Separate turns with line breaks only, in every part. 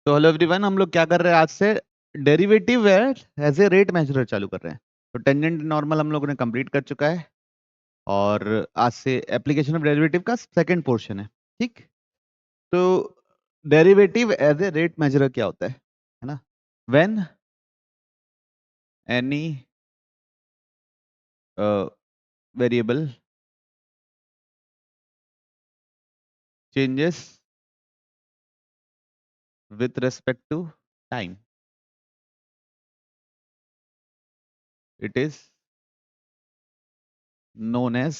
तो hello everyone, हम लोग क्या कर रहे हैं आज से? डेरिवेटिव एज ए रेट मेजरर चालू कर रहे हैं। तो टेंजेंट नॉर्मल हम लोगों ने कंप्लीट कर चुका है और आज से एप्लीकेशन ऑफ डेरिवेटिव का सेकंड पोर्शन है। ठीक। तो derivative as a rate measurer क्या होता है ना? When any variable changes with respect to time, it is known as,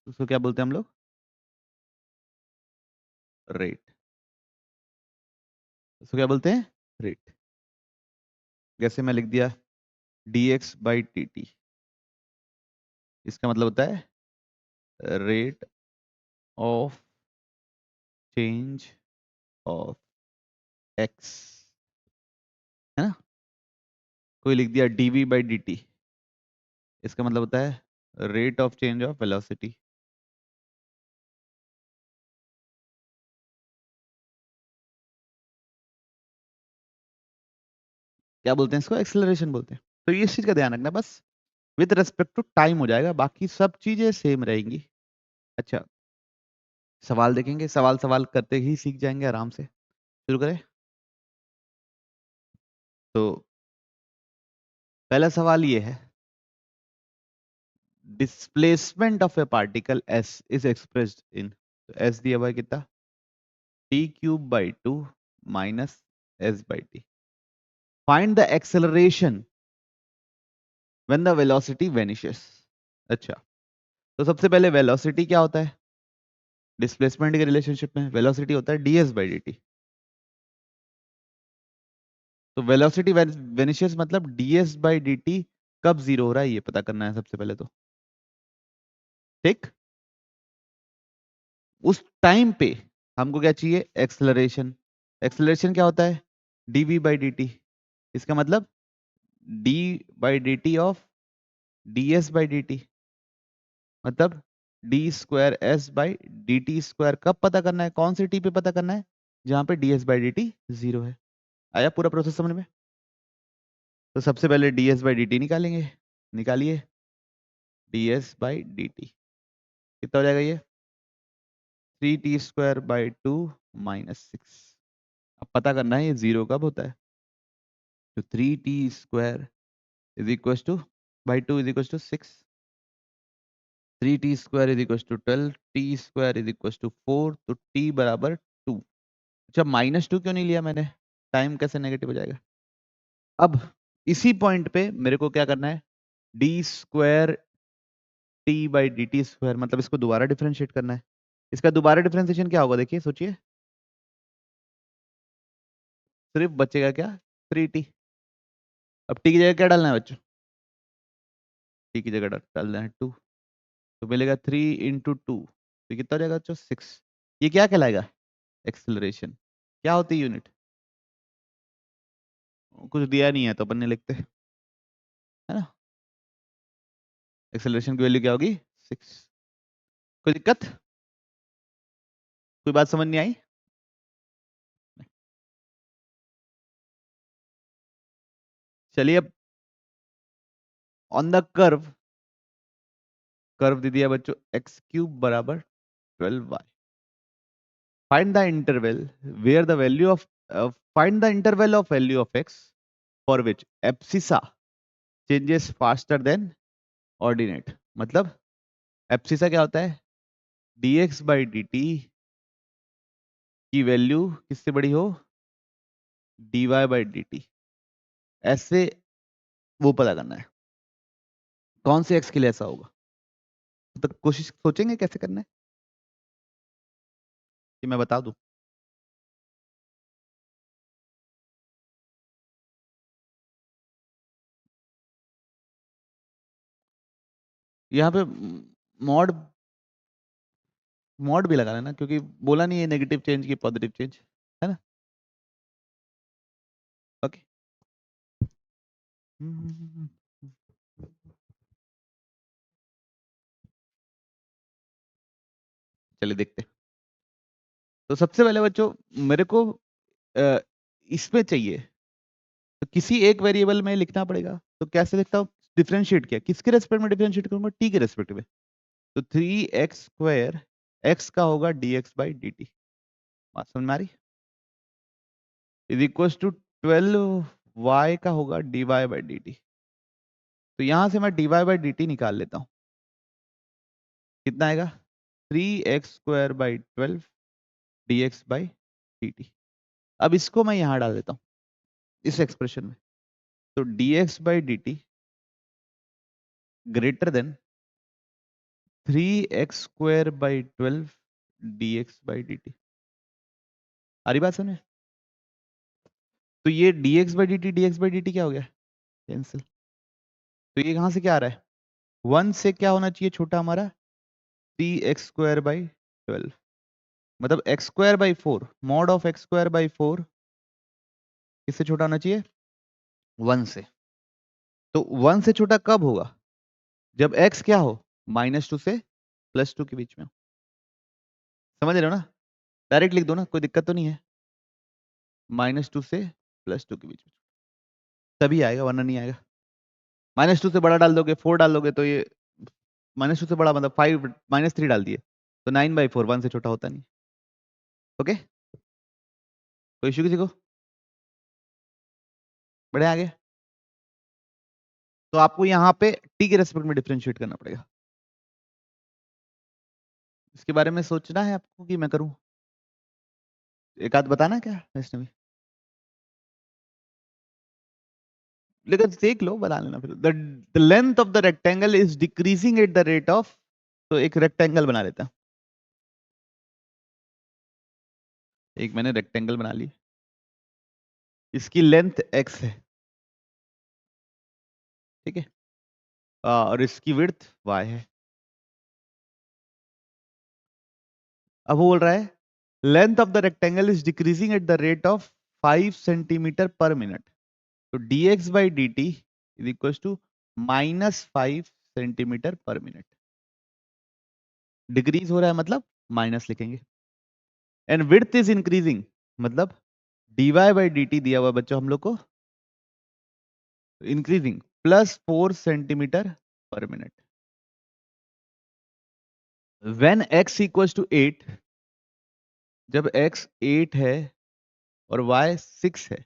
उसको क्या बोलते हैं हम लोग? रेट। उसको क्या बोलते हैं? रेट। जैसे मैं लिख दिया dx/dt, इसका मतलब होता है rate of change of x, है ना? कोई लिख दिया dv/dt, इसका मतलब होता है rate of change of velocity. क्या बोलते हैं इसको? एक्सेलरेशन बोलते हैं। तो ये इस चीज का ध्यान रखना बस, विद रेस्पेक्ट टू टाइम हो जाएगा, बाकी सब चीजें सेम रहेंगी। अच्छा, सवाल देखेंगे, सवाल सवाल करते ही सीख जाएंगे आराम से। शुरू करें। तो पहला सवाल ये है, displacement of A particle s is expressed in, s दिया हुआ है कितना? t³/2 minus s/t। Find the acceleration when the velocity vanishes. अच्छा, तो सबसे पहले वेलोसिटी क्या होता है? डिस्प्लेसमेंट के रिलेशनशिप में वेलोसिटी होता है ds/dt। तो वेलोसिटी वेनिशेस मतलब ds/dt कब जीरो हो रहा है ये पता करना है सबसे पहले तो। ठीक। उस टाइम पे हमको क्या चाहिए? एक्सेलरेशन। एक्सेलरेशन क्या होता है? dv/dt। इसका मतलब d/dt ऑफ ds/dt, मतलब d²s/dt²। कब पता करना है? कौन सी टी पे पता करना है? जहां पे ds/dt जीरो है। आया पूरा प्रोसेस समझ में? तो सबसे पहले ds/dt निकालेंगे। निकालिए ds/dt, कितना हो जाएगा ये? 3t²/2 minus 6। अब पता करना है ये जीरो कब होता है। तो 3t² is equal to by 2 is equal to 6, 3t² is equal to 12, t² is equal to 4, तो t बराबर 2। अच्छा, -2 क्यों नहीं लिया मैंने? टाइम कैसे नेगेटिव हो जाएगा? अब इसी पॉइंट पे मेरे को क्या करना है? d²t/dt², मतलब इसको दोबारा डिफरेंशिएट करना है। इसका दोबारा डिफरेंशिएशन क्या होगा? देखिए, सोचिए। सिर्फ बचेगा क्या? 3t। अब t की जगह क्या डालना है बच्चों? t की जगह डालना है 2, तो मिलेगा 3 × 2, तो कितना हो जाएगा बच्चों? 6। ये क्या कहलाएगा? एक्सेलरेशन। क्या होती है यूनिट? कुछ दिया नहीं है तो अपन ने लिखते, है ना? एक्सेलरेशन की वैल्यू क्या होगी? 6। कोई दिक्कत? कोई बात समझ नहीं आई? चलिए, अब ऑन द कर्व, कर्व दे दिया बच्चों x³ बराबर 12y। Find the interval where the value of, find the interval of value of x for which abscissa changes faster than ordinate. मतलब एब्सिसा क्या होता है? dx/dt की वैल्यू किससे बड़ी हो? dy/dt। ऐसे वो पता करना है कौन से x के लिए ऐसा होगा। तो कोशिश सोचेंगे कैसे करना है कि मैं बता दूं। यहाँ पे मॉड, मॉड भी लगा लेना, क्योंकि बोला नहीं है नेगेटिव चेंज की पॉजिटिव चेंज, है ना? ओके। चलिए देखते हैं। तो सबसे पहले बच्चों, मेरे को इसमें चाहिए तो किसी एक वेरिएबल में लिखना पड़ेगा। तो कैसे लिखता हूँ? डिफरेंशिएट किया, किसके रेस्पेक्ट में डिफरेंशिएट करूंगा? टी के रेस्पेक्ट में। तो 3x² x का होगा dx/dt। बात समझ में आ रही? इज इक्वल टू 12y का होगा dy/dt। तो यहां से मैं dy/dt निकाल लेता हूं। कितना आएगा? 3x² / 12 dx/dt। अब इसको मैं यहां डाल देता हूं इस एक्सप्रेशन में। तो dx/dt greater than 3x² / 12 dx/dt। आ रही बात समझ? तो ये dx/dt क्या हो गया? कैंसिल। तो ये कहां से क्या आ रहा है? 1 से क्या होना चाहिए छोटा हमारा? 3x²/12। मतलब x²/4 मॉड ऑफ x²/4 किससे छोटा होना चाहिए? 1 से। तो 1 से छोटा कब होगा? जब x क्या हो? -2 से +2 के बीच में हो। समझ रहे हो ना? डायरेक्ट लिख दो ना, कोई दिक्कत तो नहीं है। -2 से +2 के बीच में तभी आएगा, वरना नहीं आएगा। -2 से बड़ा डाल दोगे, 4 डाल दोगे तो ये -2 से बड़ा मतलब 5 -3 डाल दिए तो 9/4 1 से छोटा होता नहीं। ओके, कोई इशू किसी को? बढ़े आगे। तो आपको यहाँ पे टी के रेस्पेक्ट में डिफरेंशिएट करना पड़ेगा। इसके बारे में सोचना है आपको कि मैं करूं? एक आध बताना क्या वैष्णवी? लेकिन देख लो, बना लेना फिर। The length of the rectangle is decreasing at the rate of. तो एक रेक्टेंगल बना लेता हूं। एक मैंने रेक्टेंगल बना ली, इसकी लेंथ x है, ठीक है, और इसकी विड्थ y है। अब वो बोल रहा है length of the rectangle is decreasing at the rate of 5 centimetre per minute. तो dx/dt is equal to -5 centimetre per minute. Decrease हो रहा है मतलब माइनस लिखेंगे। एंड विड्थ इज इंक्रीजिंग मतलब dy/dt दिया हुआ बच्चों हम लोग को increasing +4 centimetre per minute. When x equals to 8, जब x 8 है और y 6 है,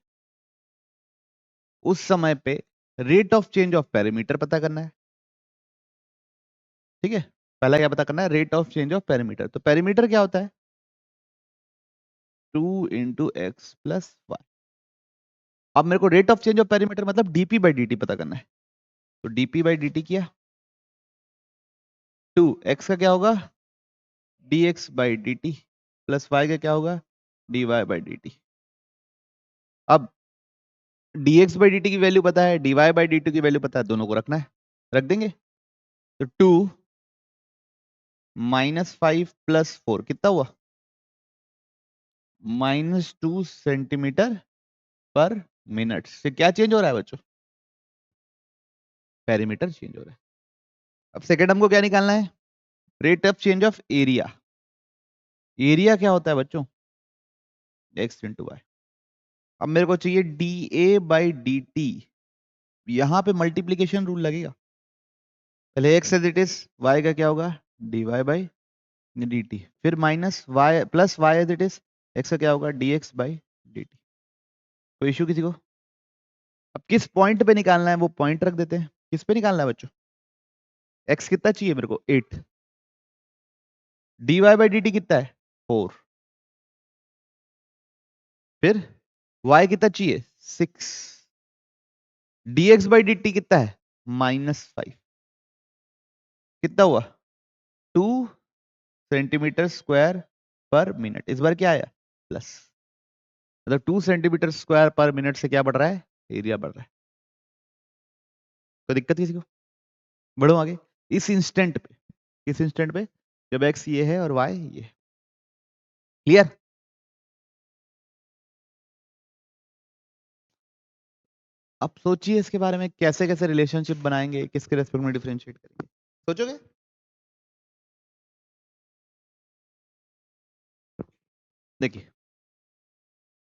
उस समय पे rate of change of perimeter पता करना है। ठीक है, पहला क्या पता करना है? Rate of change of perimeter. तो पेरीमीटर क्या होता है? 2 × x + y। अब मेरे को rate of change of perimeter मतलब dp/dt पता करना है। तो dp/dt किया, 2 x का क्या होगा? dx/dt प्लस y का क्या होगा? dy/dt। अब dx/dt की वैल्यू पता है, dy/dt की वैल्यू पता है, दोनों को रखना है, रख देंगे। तो 2 -5 + 4 कितना हुआ? -2 सेंटीमीटर पर मिनट से क्या चेंज हो रहा है बच्चों? पेरीमीटर चेंज हो रहा है। अब सेकंड हमको क्या निकालना है? Rate of change of area. Area क्या होता है बच्चों? x × y। अब मेरे को चाहिए dA/dt। यहां पे मल्टीप्लीकेशन रूल लगेगा। पहले x as it is, y का क्या होगा? dy/dt। फिर minus y plus y as it is, x का क्या होगा? dx/dt। कोई इशू किसी को? अब किस पॉइंट पे निकालना है वो पॉइंट रख देते हैं। किस पे निकालना है बच्चों? x कितना चाहिए मेरे को? 8। dy/dt कितना है? 4। फिर y कितना चाहिए? 6। dx/dt कितना है? -5। कितना हुआ? 2 सेंटीमीटर स्क्वायर पर मिनट। इस बार क्या आया? प्लस। मतलब 2 सेंटीमीटर स्क्वायर पर मिनट से क्या बढ़ रहा है? एरिया बढ़ रहा है। कोई दिक्कत किसी को? बढ़ो आगे। इस इंस्टेंट पे, किस इंस्टेंट पे? जब x ये है और y ये है। क्लियर? अब सोचिए इसके बारे में, कैसे कैसे रिलेशनशिप बनाएंगे, किसके रेस्पेक्ट में डिफरेंशिएट करेंगे, सोचोगे? देखिए,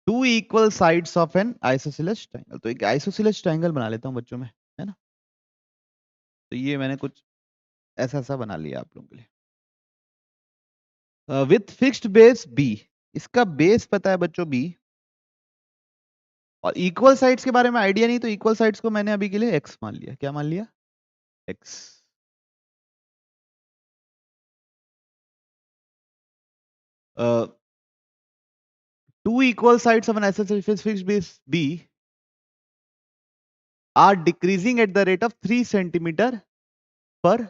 two equal sides of an isosceles triangle. तो एक आइसोसेलेस ट्रायंगल बना लेता हूँ बच्चों में, है ना। तो ये मैंने कुछ ऐसा सा बना लिया आप लोगों के लिए। विथ फिक्स्ड बेस बी, इसका बेस पता है बच्चों बी, और इक्वल साइड्स के बारे में आइडिया नहीं, तो इक्वल साइड्स को मैंने अभी के लिए एक्स मान लिया। क्या मान लिया? X. Two equal sides of an isosceles fixed base B are decreasing at the rate of 3 centimetre per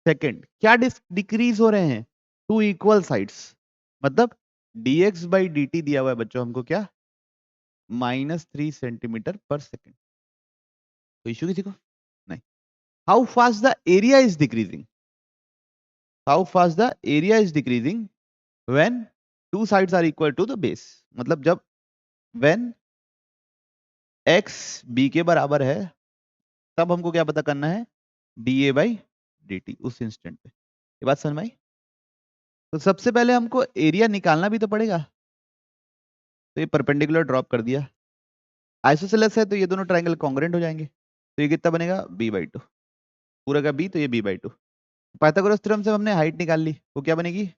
second. क्या डिक्रीज हो रहे हैं? टू इक्वल साइड्स, मतलब dx बाई dt दिया हुआ है बच्चों हमको, क्या? -3 सेंटीमीटर पर सेकेंड। कोई इश्यू किसी को? नहीं। How fast the area is decreasing? How fast the area is decreasing when two sides are equal to the base, मतलब जब व्हेन x b के बराबर है, तब हमको क्या पता करना है? dA बाई dt, उस इंस्टेंट पे। ये बात समझ में आई? तो सबसे पहले हमको एरिया निकालना भी तो पड़ेगा। तो ये परपेंडिकुलर ड्रॉप कर दिया, आइसोसेलेस है तो ये दोनों ट्रायंगल कॉन्ग्रुएंट हो जाएंगे। तो ये कितना बनेगा? b/2, पूरा का b, तो ये b/2। पाइथागोरस थ्योरम से हमने हाइट निकाल ली, वो क्या बनेगी?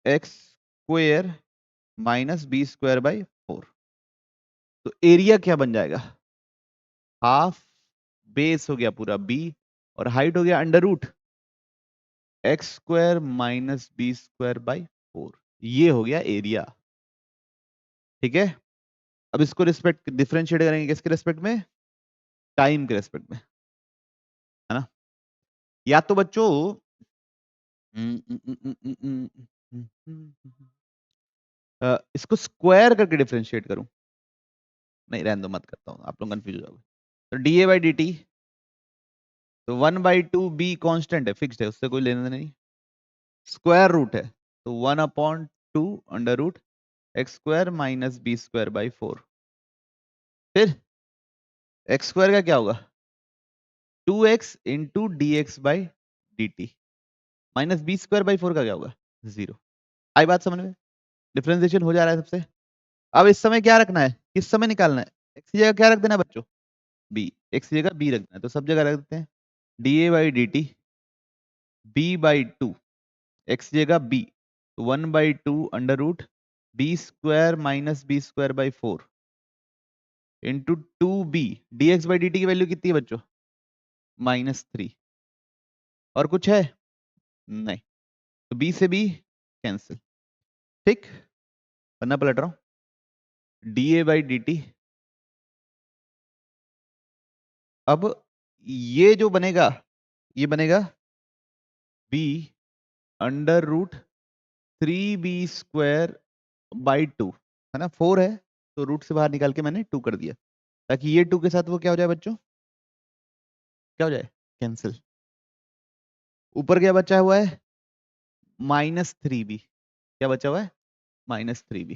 x² minus b²/4। तो एरिया क्या बन जाएगा? हाफ बेस हो गया पूरा b, और हाइट हो गया under root x² minus b²/4। ये हो गया एरिया। ठीक है, अब इसको रिस्पेक्ट डिफरेंशिएट करेंगे, किसके रेस्पेक्ट में? टाइम के रेस्पेक्ट में, है ना। या तो बच्चों इसको स्क्वायर करके डिफरेंशिएट करूं? नहीं, रहने दो, मत करता हूं, आप लोग कंफ्यूज हो जाओगे। तो dA बाई dt, तो 1/2 b कांस्टेंट है, फिक्स्ड है, उससे कोई लेना देना नहीं। स्क्वायर रूट है, तो 1/2 under root x² minus b²/4। फिर x² का क्या होगा? 2x into dx by dt, minus b²/4 का क्या होगा? 0। आई बात समझ में? डिफरेंशिएशन हो जा रहा है सबसे। अब इस समय क्या रखना है, किस समय निकालना है? x की जगह क्या रख देना है बच्चों? b। x की जगह b रखना है, तो सब जगह रख देते हैं dA by dt b/2, x की जगह b, तो 1/2 under root b² minus b²/4 into 2b। dx by dt की वैल्यू कितनी है बच्चों? -3। और कुछ है? नहीं। तो b से b कैंसिल। ठीक, पन्ना पलट रहा हूं। dA बाई dt, अब ये जो बनेगा, ये बनेगा b अंडर रूट 3b²/2, है ना। 4 है तो रूट से बाहर निकाल के मैंने 2 कर दिया, ताकि ये 2 के साथ वो क्या हो जाए बच्चों? क्या हो जाए? कैंसिल। ऊपर क्या बचा हुआ है? -3b। क्या बचा हुआ है? -3b।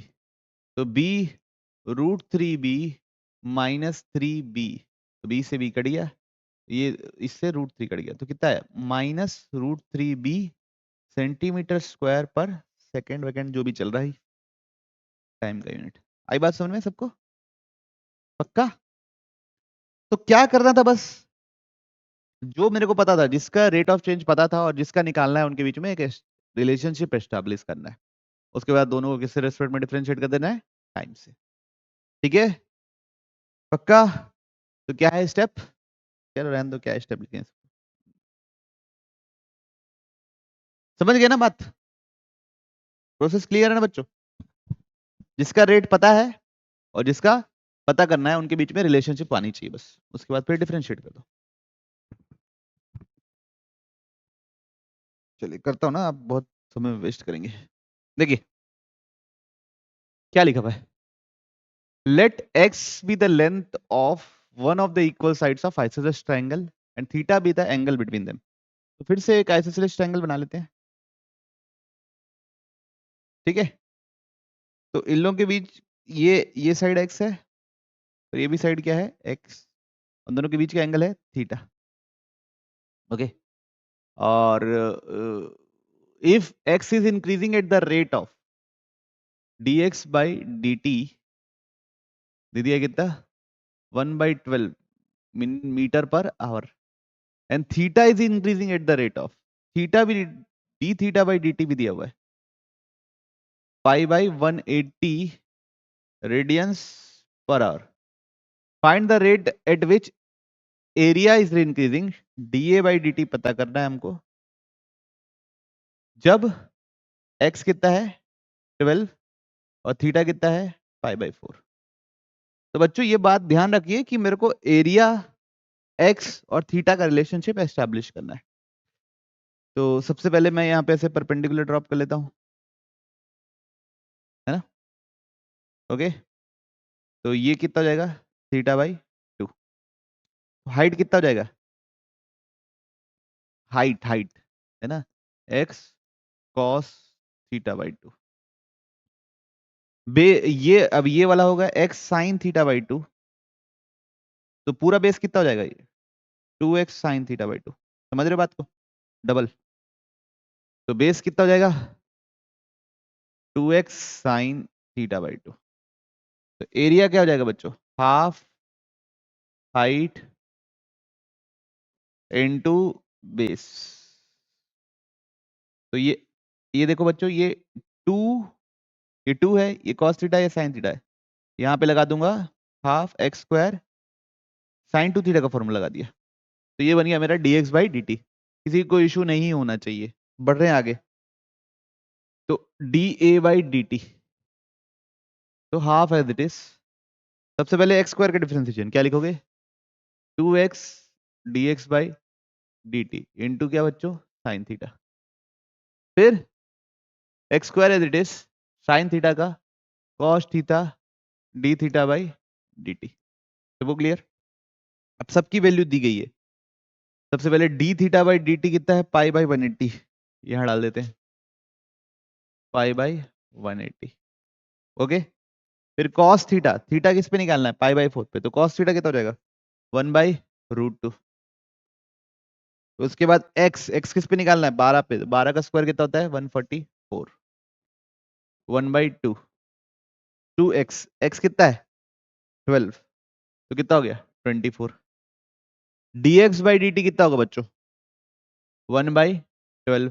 तो b√3b -3b, तो b से b कट गया, ये इससे √3 कट गया, तो कितना है? -√3b सेंटीमीटर स्क्वायर पर सेकेंड वैकेंड, जो भी चल रहा है टाइम का यूनिट। आई बात समझ में सबको? पक्का? तो क्या करना था? बस जो मेरे को पता था, जिसका रेट ऑफ चेंज पता था और जिसका निकालना है, उनके बीच में एक रिलेशनशिप एस्टैब्लिश करना है। उसके बाद दोनों को किससे रेस्पेक्ट में डिफरेंशिएट कर देना है? टाइम से। ठीक है, पक्का? तो क्या है स्टेप? चलो रहने दो, क्या स्टेप लिखे हैं। समझ गए ना बात? प्रोसेस क्लियर है ना बच्चों? जिसका रेट पता है और जिसका पता करना है, उनके बीच में रिलेशनशिप आनी चाहिए बस, उसके बाद फिर डिफरेंशिएट कर दो। चलिए करता हूं ना, आप बहुत समय वेस्ट करेंगे। देखिए क्या लिखा हुआ है, let x be the length of one of the equal sides of isosceles triangle and theta be the angle between them. तो फिर से एक आइसोसेलेस ट्रायंगल बना लेते हैं। ठीक है, तो इन लोगों के बीच ये साइड x है, और ये भी साइड क्या है? x। उन दोनों के बीच का एंगल है थीटा। ओके, और if x is increasing at the rate of, dx by dt दे दिया कितना 1/12 मीटर पर hour and theta is increasing at the rate of theta भी D theta by D T भी दिया हुआ है पाई बाई 180 रेडियंस पर hour find the rate at which area is increasing D A by D T पता करना है हमको जब x कितना है 12 और थीटा कितना है पाई बाई 4 तो बच्चों ये बात ध्यान रखिए कि मेरे को एरिया x और थीटा का रिलेशनशिप एस्टैब्लिश करना है तो सबसे पहले मैं यहाँ पे ऐसे परपेंडिकुलर ड्रॉप कर लेता हूँ है ना ओके तो ये कितना हो जाएगा थीटा बाई 2 हाइट कितना हो जाएगा हाइट हाइट है ना x cos थीटा बाई 2 ये अब ये वाला होगा x sin थीटा बाई 2 तो पूरा बेस कितना हो जाएगा ये 2x sin थीटा बाई 2 समझ रहे हो बात को डबल तो बेस कितना हो जाएगा 2x sin थीटा बाई 2 तो एरिया क्या हो जाएगा बच्चों हाफ हाइट इनटू बेस तो ये देखो बच्चों ये 2 ये 2 है ये cos थीटा है sin थीटा है यहाँ पे लगा दूंगा half x square sin 2 theta का फॉर्मूला लगा दिया तो ये बन गया मेरा dx बाई dt किसी को इशू नहीं होना चाहिए बढ़ रहे हैं आगे तो dA बाई dt तो हाफ एज इट इज सबसे पहले एक्स स्क्वायर का डिफरेंशिएशन क्या लिखोगे 2x dx by dt into क्या बच्चों साइन थीटा फिर X square as it is sine theta का cos theta D theta by D T तो वो क्लियर अब सबकी वैल्यू दी गई है सबसे पहले D theta by D T कितना है पाई बाई 180 यहाँ डाल देते हैं पाई बाई 180 ओके फिर कॉस थीटा थीटा किस पे निकालना है पाई बाई 4 पे तो कॉस थीटा कितना हो जाएगा 1/√2 उसके बाद एक्स एक्स किस पे निकालना है 12 पे 12 का स्क्वायर कितना होता है 144 1/2 2x x कितना है 12 तो कितना हो गया 24 dx बाई dt कितना होगा बच्चों 1/12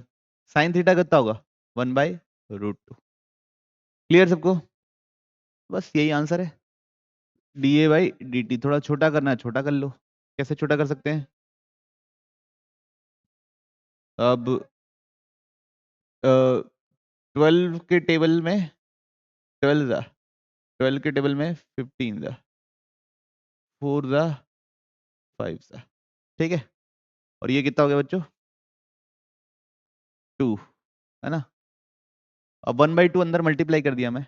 साइन थीटा कितना होगा 1/√2 क्लियर सबको बस यही आंसर है dA बाई dt थोड़ा छोटा करना है छोटा कर लो कैसे छोटा कर सकते हैं अब 12 के टेबल में 12 दा 12 के टेबल में 15 दा 4 दा 5 दा ठीक है और ये कितना हो गया बच्चों 2 है ना अब 1/2 अंदर मल्टीप्लाई कर दिया मैं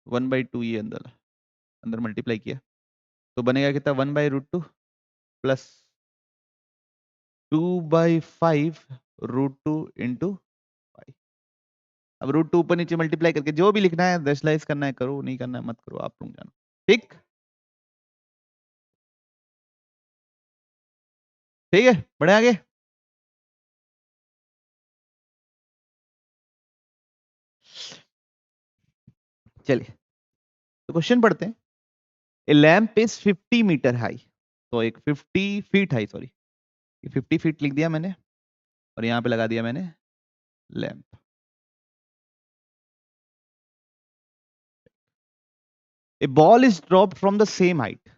1/2 ये अंदर अंदर मल्टीप्लाई किया तो बनेगा कितना 1/√2 प्लस 2/5√2 इंटू 5 अब √2 ऊपर नीचे मल्टीप्लाई करके जो भी लिखना है दशलाइज करना है करो नहीं करना है मत करो आप लोग जानो ठीक ठीक है बढ़े आगे चलिए तो क्वेश्चन पढ़ते हैं a lamp is 50 metre high तो एक 50 फीट हाई सॉरी 50 फीट लिख दिया मैंने और यहाँ पे लगा दिया मैंने lamp A ball is dropped from the same height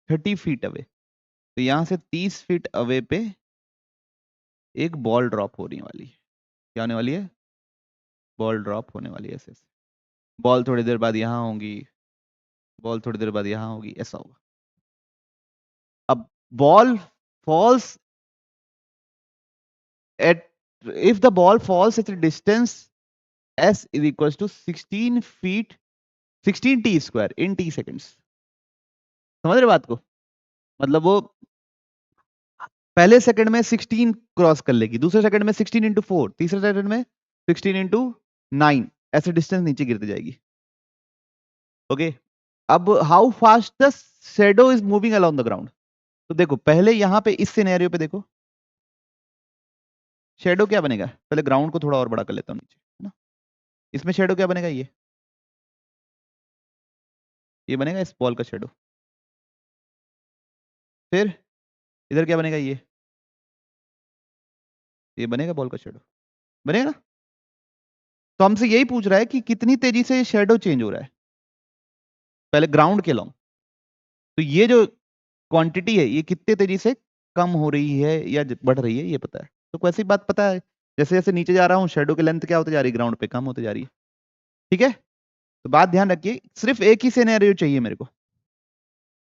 30 feet away तो यहाँ से 30 फीट अवे पे एक बॉल ड्रॉप होने वाली है क्या होने वाली है बॉल ड्रॉप होने वाली है ऐसे बॉल थोड़ी देर बाद यहाँ होंगी बॉल थोड़ी देर बाद यहाँ होगी ऐसा होगा अब ball falls at if the ball falls at a distance s is equals to 16 feet 16 t square in t seconds समझ रहे बात को मतलब वो पहले सेकंड में 16 क्रॉस कर लेगी दूसरे सेकंड में 16 इंटू 4 तीसरे सेकंड में 16 इंटू 9 ऐसे डिस्टेंस नीचे गिरती जाएगी ओके अब how fast the shadow is moving along the ground तो देखो पहले यहां पे इस सिनेरियो पे देखो शैडो क्या बनेगा पहले ग्राउंड को थोड़ा और बड़ा कर लेता हूं नीचे है ना इसमें शेडो क्या बनेगा, ये बनेगा इस बॉल का शेडो। फिर इधर क्या बनेगा, ये बनेगा बॉल का शेडो, बनेगा ना। तो हमसे यही पूछ रहा है कि कितनी तेजी से शेडो चेंज हो रहा है पहले ग्राउंड के लॉन्ग। तो ये जो क्वांटिटी है ये कितने तेजी से कम हो रही है या बढ़ रही है ये पता है। तो वैसी बात पता है, जैसे जैसे नीचे जा रहा हूँ शेडो की लेंथ क्या होती जा रही है, ग्राउंड पे कम होती जा रही है। ठीक है, तो बात ध्यान रखिए, सिर्फ एक ही सिनेरियो चाहिए मेरे को,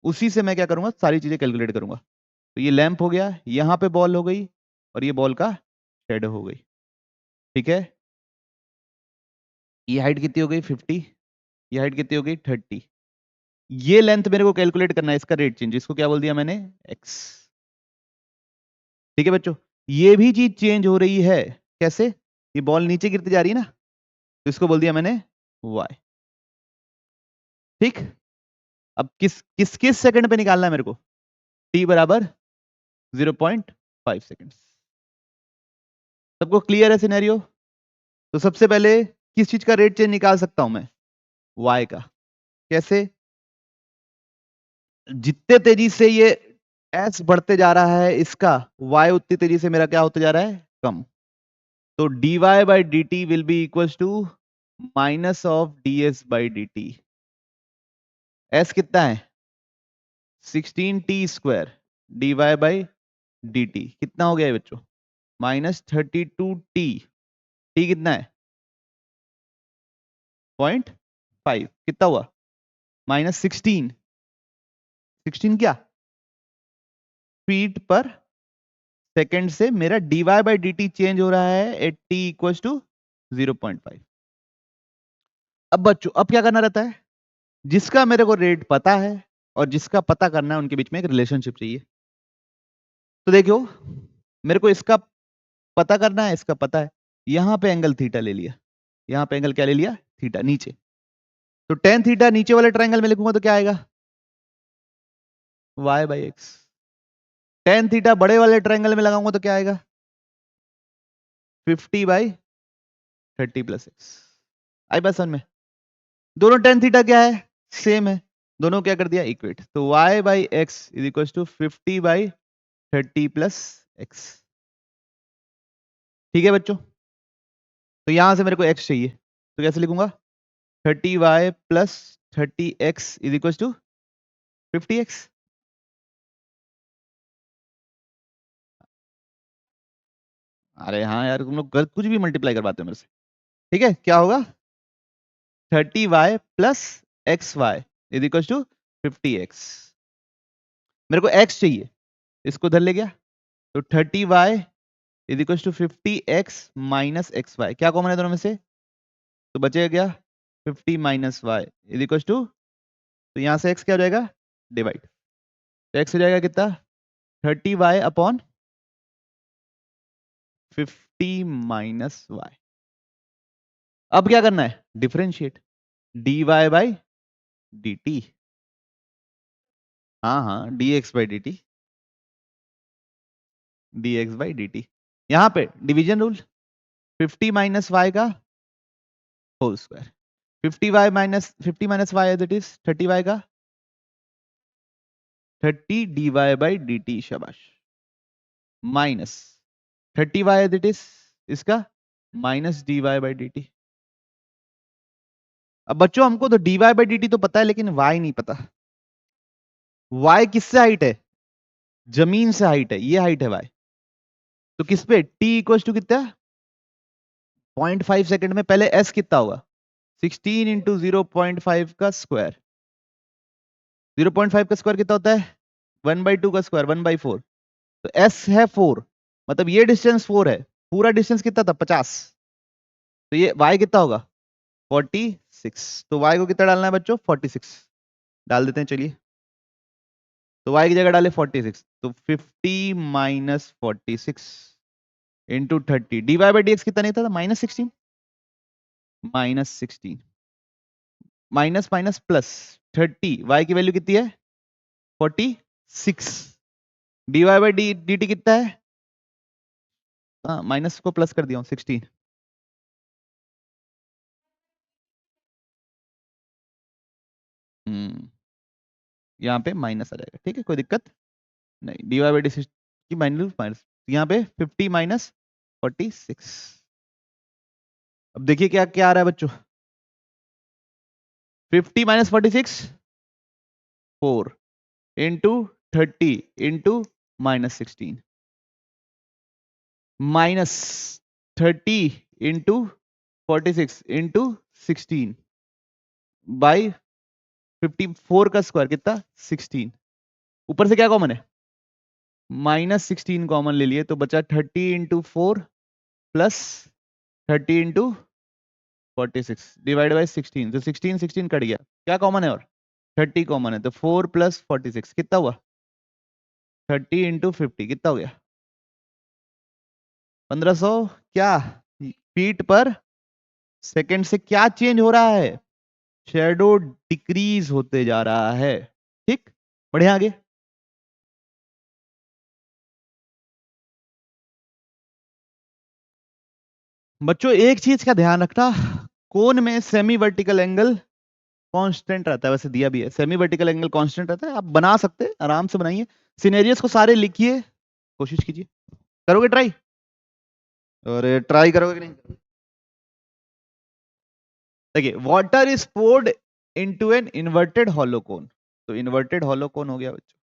उसी से मैं क्या करूंगा, सारी चीजें कैलकुलेट करूंगा। तो ये लैंप हो गया, यहाँ पे बॉल हो गई, और ये बॉल का शेडो हो गई। ठीक है, ये हाइट कितनी हो गई 50, ये हाइट कितनी हो गई 30। ये लेंथ मेरे को कैलकुलेट करना है, इसका रेट चेंज, इसको क्या बोल दिया मैंने, एक्स। ठीक है बच्चों, ये भी चीज चेंज हो रही है, कैसे, ये बॉल नीचे गिरती जा रही है ना, तो इसको बोल दिया मैंने वाई। ठीक, अब किस किस सेकंड पे निकालना है मेरे को, टी बराबर 0.5 सेकंड। सबको क्लियर है सिनेरियो। तो सबसे पहले किस चीज का रेट चेंज निकाल सकता हूं मैं, वाई का। कैसे, जितने तेजी से ये एस बढ़ते जा रहा है इसका वाई उतनी तेजी से मेरा क्या होते जा रहा है, कम। तो dy by D T will be equal to minus of D S by D T. S कितना है 16t² dy by D T कितना हो गया है बच्चों, -32t। टी कितना है 0.5, कितना हुआ -16, 16 क्या फीट पर सेकेंड से मेरा dy by D T change हो रहा है एट टी इक्वल टू 0.5। अब बच्चों अब क्या करना रहता है, जिसका मेरे को रेट पता है और जिसका पता करना है उनके बीच में एक रिलेशनशिप चाहिए। तो देखो मेरे को इसका पता करना है, इसका पता है, यहां पे एंगल थीटा ले लिया, यहां पे एंगल क्या ले लिया, थीटा नीचे। तो टेन थीटा नीचे वाले ट्रायंगल में लिखूंगा तो क्या आएगा, y by x. Tan theta बड़े वाले ट्रायंगल में लगाऊंगा तो क्या आएगा, 50/30 प्लस एक्स। आई बात समझ में, दोनों टेन थीटा क्या है, सेम है, दोनों क्या कर दिया इक्वेट। तो y by x is equal to 50/30 plus x. ठीक है बच्चों, तो यहां से मेरे को x चाहिए, तो कैसे लिखूंगा, 30y plus 30x is equal to 50x। अरे हाँ यार, तुम लोग कुछ भी मल्टीप्लाई करवाते हो मेरे से। ठीक है, क्या होगा 30y plus x y is equal to 50x। मेरे को x चाहिए, इसको धर ले गया, तो 30y is equal to 50x minus x y, क्या कॉमन है दोनों में से, तो बचेगा क्या 50 minus y is equal to, तो यहां से x क्या हो जाएगा डिवाइड, तो x हो जाएगा कितना 30y अपॉन 50 माइनस वाई। अब क्या करना है, differentiate dy by D T, हाँ हाँ dx by D T, dx by D T, यहां पे डिवीजन रूल 50 माइनस वाई का whole square, 50 minus y it is 30y का 30 dy बाई डी टी, शाबाश, माइनस 30y इट इज इसका minus dy by D T. अब बच्चों हमको तो dy बाई डी टी तो पता है, लेकिन y नहीं पता। y किससे हाइट है, जमीन से हाइट है, ये हाइट है y। तो किस पे t इक्वल टू कितना 0.5 सेकंड में, पहले s कितना होगा 16 इंटू 0.5 का स्क्वायर, 0.5 का स्क्वायर कितना होता है 1/2 का स्क्वायर 1/4। तो s है 4, मतलब ये डिस्टेंस 4 है, पूरा डिस्टेंस कितना था 50, तो ये y कितना होगा 46। तो y को कितना डालना है बच्चों 46 डाल देते हैं, चलिए। तो y की जगह डाले 46, तो 50 minus 46 into 30, dy by D x कितना नहीं था, -16, -16 माइनस माइनस प्लस 30, y की वैल्यू कितनी है 46, dy बाई डी टी कितना है, हाँ माइनस को प्लस कर दिया हूँ 16, यहाँ पे माइनस आ जाएगा, ठीक है, कोई दिक्कत नहीं। dy बाई डी की माइनस माइनस, यहाँ पे 50 माइनस 46। अब देखिए क्या क्या आ रहा है बच्चों, 50 minus 46 4 into 30 into minus 16 minus 30 into 46 into 16 by 54 का स्क्वायर कितना 16, ऊपर से क्या कॉमन है -16 कॉमन ले लिए तो बचा 30 into 4 plus 30 into 46 divide by 16, तो 16 16 कट गया, क्या कॉमन है और 30 कॉमन है, तो 4 प्लस 46 कितना हुआ 30 इंटू 50 कितना हो गया 1500 क्या फीट पर सेकेंड से क्या चेंज हो रहा है, शेडो डिक्रीज होते जा रहा है। ठीक, बढ़िया आगे। बच्चों एक चीज का ध्यान रखना, कोन में सेमी वर्टिकल एंगल कांस्टेंट रहता है, वैसे दिया भी है सेमी वर्टिकल एंगल कांस्टेंट रहता है, आप बना सकते हैं आराम से बनाइए, सिनेरियोस को सारे लिखिए, कोशिश कीजिए, करोगे ट्राई, और ट्राई करोगे कि नहीं। देखिए water is poured into an inverted hollow cone, तो इन्वर्टेड हॉलो कोन हो गया बच्चों,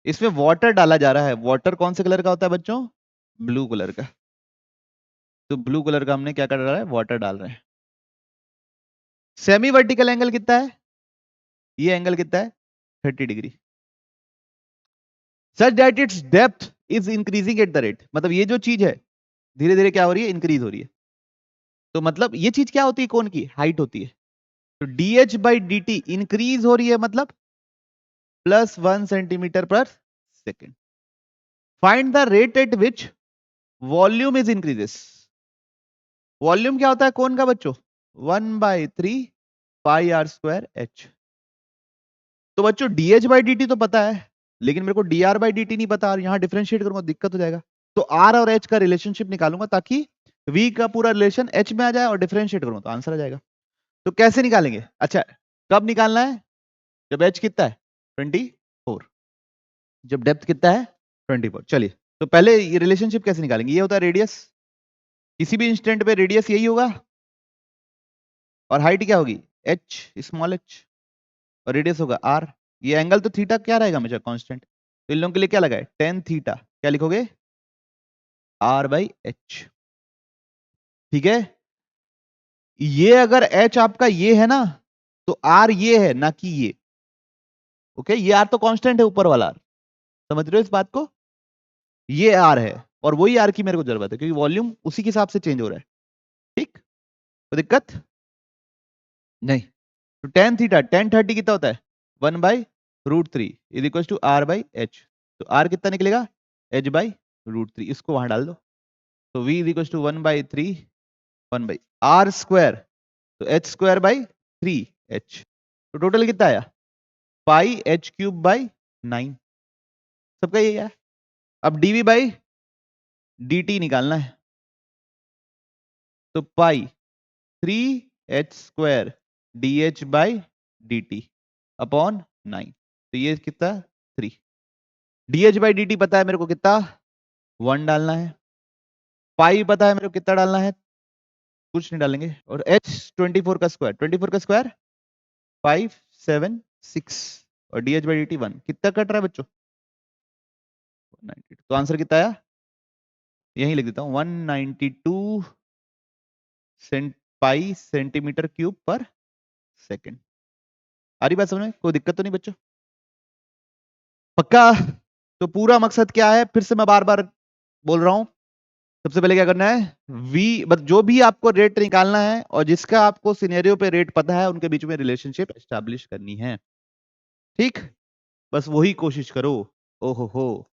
इसमें वाटर डाला जा रहा है, वाटर कौन से कलर का होता है बच्चों ब्लू कलर का, तो ब्लू कलर का हमने क्या कर रहा है वाटर डाल रहे हैं। सेमी वर्टिकल एंगल कितना है, ये एंगल कितना है 30 degree, such that it's depth is increasing at the rate, मतलब ये जो चीज है धीरे धीरे क्या हो रही है इंक्रीज हो रही है, तो मतलब ये चीज क्या होती है कौन की हाइट होती है, तो dh by D T increase हो रही है मतलब +1 centimetre per second. Find the rate at which volume is increases, volume क्या होता है कौन का बच्चों 1/3 पाई आर स्क्वायर एच, तो बच्चों dh बाई डी टी तो पता है, लेकिन मेरे को dr बाई डी टी नहीं पता, और यहां डिफरेंशिएट करूंगा दिक्कत हो जाएगा, तो r और h का रिलेशनशिप निकालूंगा ताकि v का पूरा रिलेशन h में आ जाए, और डिफरेंशिएट करूंगा तो आंसर आ जाएगा। तो कैसे निकालेंगे, अच्छा कब निकालना है, जब h कितना है 24, जब डेप्थ कितना है 24। चलिए तो पहले ये रिलेशनशिप कैसे निकालेंगे, ये होता है रेडियस, किसी भी इंस्टेंट पे रेडियस यही होगा, और हाइट क्या होगी h स्मॉल h, और रेडियस होगा r, ये एंगल तो थीटा क्या रहेगा हमेशा कांस्टेंट, तो इन लोगों के लिए क्या लगाए tan थीटा, क्या लिखोगे r बाई h, ठीक है, ये अगर h आपका ये है ना, तो r ये है ना कि ये, ओके, ये r तो कांस्टेंट है ऊपर वाला r, समझ रहे हो इस बात को, ये r है, और वही r की मेरे को जरूरत है क्योंकि वॉल्यूम उसी के हिसाब से चेंज हो रहा है, ठीक, तो दिक्कत नहीं, तो tan थीटा tan 30 कितना होता है 1/√3 is equal to r by h, तो r कितना निकलेगा h बाई √3, इसको वहां डाल दो, तो v is equal to 1/3 1/r square, तो h स्क्वायर बाई 3h, तो टोटल कितना आया पाई h क्यूब बाई 9, सबका यही है। अब dv बाई dt निकालना है, तो पाई 3h square dh by dt upon 9, तो ये कितना 3, dh बाई dt पता है मेरे को कितना 1 डालना है, पाई पता है मेरे को कितना डालना है कुछ नहीं डालेंगे, और h 24 का स्क्वायर 576, और dh बाई dt 1 कितना कट रहा है बच्चों 192, तो आंसर कितना आया यही लिख देता हूं 192 पाई सेंटीमीटर क्यूब पर सेकेंड। आ रही बात समझ में, कोई दिक्कत तो नहीं बच्चों, पक्का। तो पूरा मकसद क्या है फिर से मैं बार बार बोल रहा हूं, सबसे पहले क्या करना है v, जो भी आपको रेट निकालना है और जिसका आपको सिनेरियो पे रेट पता है उनके बीच में रिलेशनशिप एस्टैब्लिश करनी है, ठीक, बस वही कोशिश करो। ओहो हो